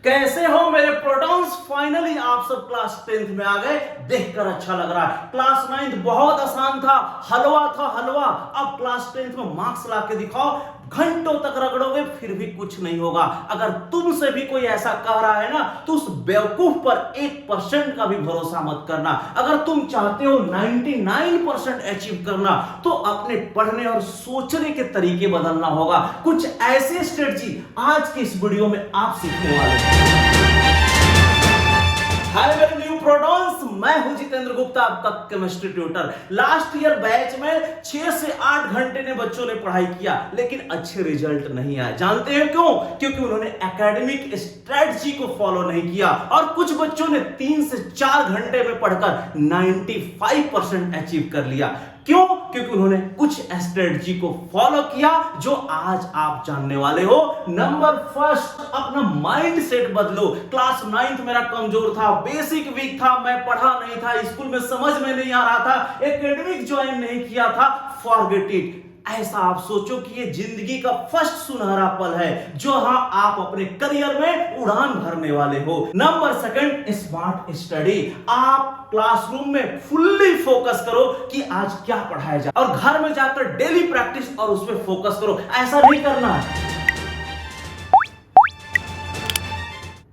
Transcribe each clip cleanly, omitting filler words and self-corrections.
कैसे हो मेरे प्रोटॉन्स? फाइनली आप सब क्लास 10th में आ गए। देखकर अच्छा लग रहा है। क्लास 9th बहुत आसान था, हलवा था हलवा। अब क्लास 10th में मार्क्स ला के दिखाओ। घंटों तक रगड़ोगे फिर भी कुछ नहीं होगा। अगर तुमसे भी कोई ऐसा कह रहा है ना तो उस बेवकूफ पर 1% का भी भरोसा मत करना। अगर तुम चाहते हो 99% अचीव करना तो अपने पढ़ने और सोचने के तरीके बदलना होगा। कुछ ऐसे स्ट्रेटजी आज की इस वीडियो में आप सीखने वाले हैं। हाय मेरे न्यू प्रोटॉन्स, मैं हूं जितेंद्र गुप्ता, आपका chemistry tutor. Last year batch में 6 से 8 घंटे ने बच्चों ने पढ़ाई किया लेकिन अच्छे रिजल्ट नहीं आए। जानते हैं क्यों? क्योंकि उन्होंने एकेडमिक स्ट्रेटजी को फॉलो नहीं किया। और कुछ बच्चों ने 3 से 4 घंटे में पढ़कर 95% अचीव कर लिया। क्यों? क्योंकि उन्होंने कुछ स्ट्रेटजी को फॉलो किया जो आज आप जानने वाले हो। नंबर फर्स्ट, अपना माइंड सेट बदलो। क्लास 9th मेरा कमजोर था, बेसिक वीक था, मैं पढ़ा नहीं था, स्कूल में समझ में नहीं आ रहा था, एकेडमिक ज्वाइन नहीं किया था, फॉरगेट इट। ऐसा आप सोचो कि ये जिंदगी का फर्स्ट सुनहरा पल है जो आप अपने करियर में उड़ान भरने वाले हो। Number second, smart study. आप क्लासरूम में फुल्ली फोकस करो कि आज क्या पढ़ाया जाए और घर में जाकर डेली प्रैक्टिस और उस पर फोकस करो। ऐसा नहीं करना है।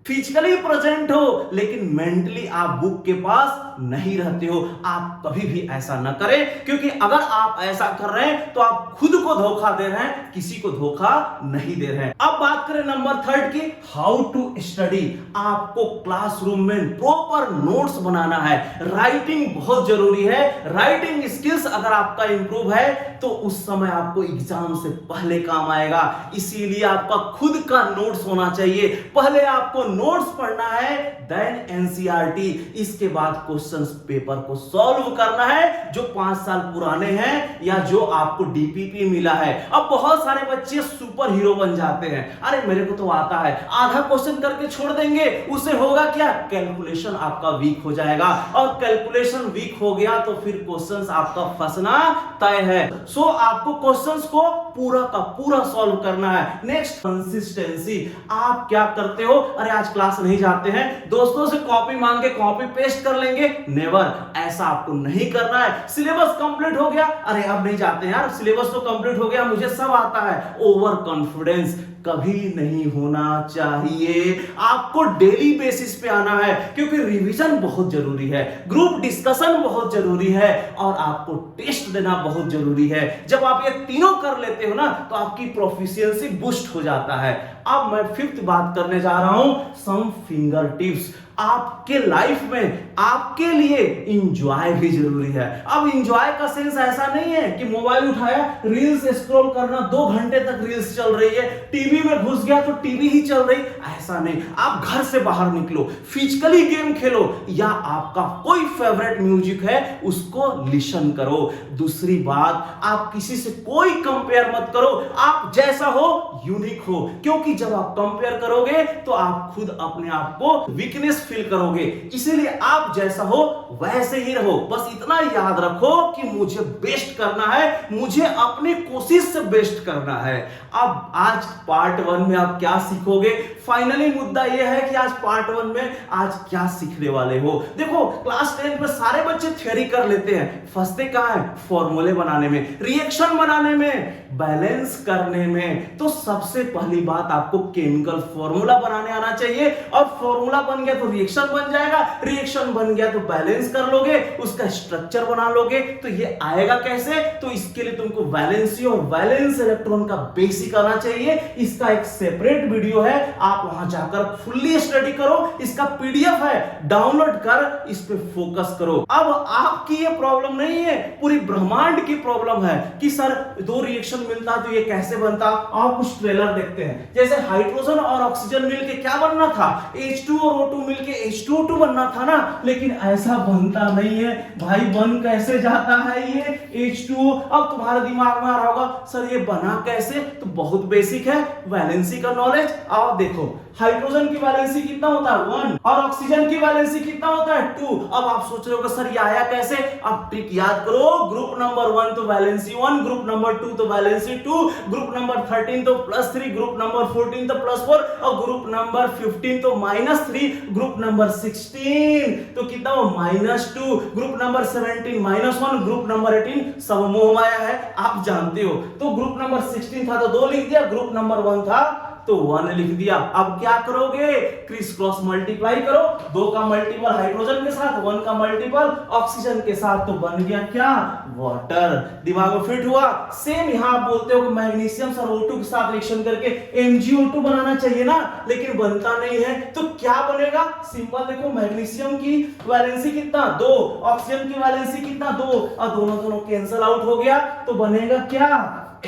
फिजिकली प्रेजेंट हो लेकिन मेंटली आप बुक के पास नहीं रहते हो। आप कभी भी ऐसा न करें, क्योंकि अगर आप ऐसा कर रहे हैं तो आप खुद को धोखा दे रहे हैं, किसी को धोखा नहीं दे रहे हैं। अब बात करें नंबर थर्ड की, हाउ टू स्टडी। आपको क्लासरूम में प्रॉपर नोट्स बनाना है। राइटिंग बहुत जरूरी है। राइटिंग स्किल्स अगर आपका इंप्रूव है तो उस समय आपको एग्जाम से पहले काम आएगा। इसीलिए आपका खुद का नोट्स होना चाहिए। पहले आपको नोट्स पढ़ना है, देन एनसीईआरटी, इसके बाद क्वेश्चंस पेपर को सॉल्व करना है जो 5 साल पुराने हैं या जो आपको डीपीपी मिला है। अब बहुत सारे बच्चे सुपर हीरो बन जाते हैं। अरे मेरे को तो आता है, आधा क्वेश्चन करके छोड़ देंगे, उससे होगा क्या? कैलकुलेशन आपका वीक हो जाएगा और कैलकुलेशन वीक हो गया तो फिर क्वेश्चंस आपका फंसना तय है। सो आपको क्वेश्चंस को पूरा का पूरा सॉल्व करना है। Next, consistency. आप क्या करते हो? अरे आज क्लास नहीं जाते हैं, दोस्तों से कॉपी मांग के कॉपी पेस्ट कर लेंगे। नेवर, ऐसा आपको नहीं करना है। सिलेबस कंप्लीट हो गया, अरे अब नहीं जाते हैं यार, सिलेबस तो कंप्लीट हो गया, मुझे सब आता है। ओवर कॉन्फिडेंस कभी नहीं होना चाहिए। आपको डेली बेसिस पे आना है क्योंकि रिवीजन बहुत जरूरी है, ग्रुप डिस्कशन बहुत जरूरी है और आपको टेस्ट देना बहुत जरूरी है। जब आप ये तीनों कर लेते हो ना तो आपकी प्रोफिशिएंसी बूस्ट हो जाता है। अब मैं फिफ्थ बात करने जा रहा हूं, सम फिंगर टिप्स। आपके लाइफ में आपके लिए इंजॉय भी जरूरी है। अब इंजॉय का सेंस ऐसा नहीं है कि मोबाइल उठाया, रील्स स्क्रॉल करना, 2 घंटे तक रील्स चल रही है, टीवी में घुस गया तो टीवी ही चल रही, ऐसा नहीं। आप घर से बाहर निकलो, फिजिकली गेम खेलो या आपका कोई फेवरेट म्यूजिक है उसको लिसन करो। दूसरी बात, आप किसी से कोई कंपेयर मत करो। आप जैसा हो यूनिक हो, क्योंकि जब आप कंपेयर करोगे तो आप खुद अपने आप को वीकनेस फील करोगे। इसीलिए आप जैसा हो वैसे ही रहो। बस इतना याद रखो कि मुझे बेस्ट करना है, मुझे अपनी कोशिश से बेस्ट करना है। अब आज पार्ट 1 में आप क्या सीखोगे? फाइनली मुद्दा यह है कि आज पार्ट 1 में आज क्या सीखने वाले हो। देखो, क्लास 10 में सारे बच्चे थ्योरी कर लेते हैं, फंसते कहां है? फॉर्मूले बनाने में, रिएक्शन बनाने में, बैलेंस करने में। तो सबसे पहली बात, आपको केमिकल फॉर्मूला बनाने आना चाहिए और फॉर्मूला बन गया तो रिएक्शन बन जाएगा, रिएक्शन बन गया तो बैलेंस कर लोगे, उसका स्ट्रक्चर बना लोगे। तो ये आएगा कैसे? तो इसके लिए तुमको वैलेंसी और वैलेंस इलेक्ट्रॉन का बेसिक आना चाहिए। इसका एक सेपरेट वीडियो है, आप वहां जाकर फुल्ली स्टडी करो। इसका पीडीएफ है, डाउनलोड कर इस पे फोकस करो। अब आपकी ये प्रॉब्लम नहीं है, पूरी ब्रह्मांड की प्रॉब्लम है कि सर 2 रिएक्शन मिलता तो ये कैसे बनता। आप कुछ ट्रेलर देखते हैं, जैसे हाइड्रोजन और ऑक्सीजन मिलके क्या बनना था? H2 और O2 मिलके H2O2 बनना था ना, लेकिन ऐसा बनता नहीं है भाई। बन कैसे जाता है ये H2O? अब तुम्हारे दिमाग में आ रहा होगा सर ये बना कैसे? तो बहुत बेसिक है, वैलेंसी का नॉलेज। आओ देखो, हाइड्रोजन की वैलेंसी कितना होता है 1 और ऑक्सीजन की वैलेंसी कितना होता है 2। अब आप सोच रहे हो सर ये आया कैसे? अब ट्रिक याद करो, ग्रुप नंबर 1 तो वैलेंसी 1, ग्रुप नंबर 2 तो वैलेंसी 2, ग्रुप नंबर 13 तो +3, ग्रुप नंबर 14 तो +4 और ग्रुप नंबर 15 तो -3, ग्रुप नंबर 16 तो कितना हो -2, ग्रुप नंबर 17 -1, ग्रुप नंबर 18 सब मोह माया है, आप जानते हो। तो ग्रुप नंबर 16 था तो 2 लिख दिया, ग्रुप नंबर 1 था तो 1 लिख दिया। अब क्या करोगे? क्रिस क्रॉस मल्टीप्लाई करो, 2 का मल्टीपल हाइड्रोजन के साथ, 1 का मल्टीपल ऑक्सीजन के साथ, तो बन गया क्या? वाटर। दिमाग में फिट हुआ। सेम यहां आप बोलते हो कि मैग्नीशियम सर O2 के साथ रिएक्शन करके MgO2 बनाना चाहिए ना, लेकिन बनता नहीं है, तो क्या बनेगा? सिंपल देखो, मैग्नीशियम की वैलेंसी कितना 2, ऑक्सीजन की वैलेंसी कितना 2 और दोनों कैंसिल आउट हो गया, तो बनेगा क्या?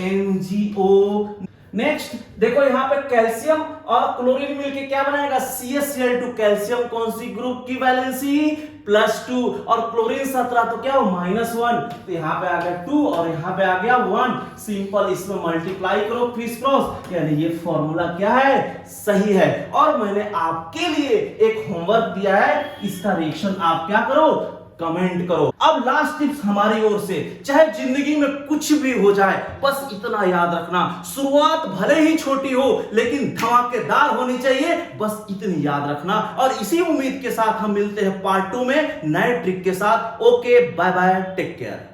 MgO। नेक्स्ट देखो यहां पे कैल्शियम और क्लोरीन मिलके क्या बनाएगा? CaCl2। कैल्शियम कौन सी ग्रुप की वैलेंसी? +2 और क्लोरीन 17 तो क्या हो? -1, तो यहां पे आ गया 2 और यहां पे आ गया 1। सिंपल, इसमें मल्टीप्लाई करो क्रिस क्रॉस, यानी ये फॉर्मूला क्या है? सही है। और मैंने आपके लिए एक होमवर्क दिया है, इसका रिएक्शन आप क्या करो? कमेंट करो। अब लास्ट टिप्स हमारी ओर से, चाहे जिंदगी में कुछ भी हो जाए, बस इतना याद रखना, शुरुआत भले ही छोटी हो लेकिन धमाकेदार होनी चाहिए, बस इतनी याद रखना। और इसी उम्मीद के साथ हम मिलते हैं पार्ट 2 में नए ट्रिक के साथ। Okay, bye bye, take care.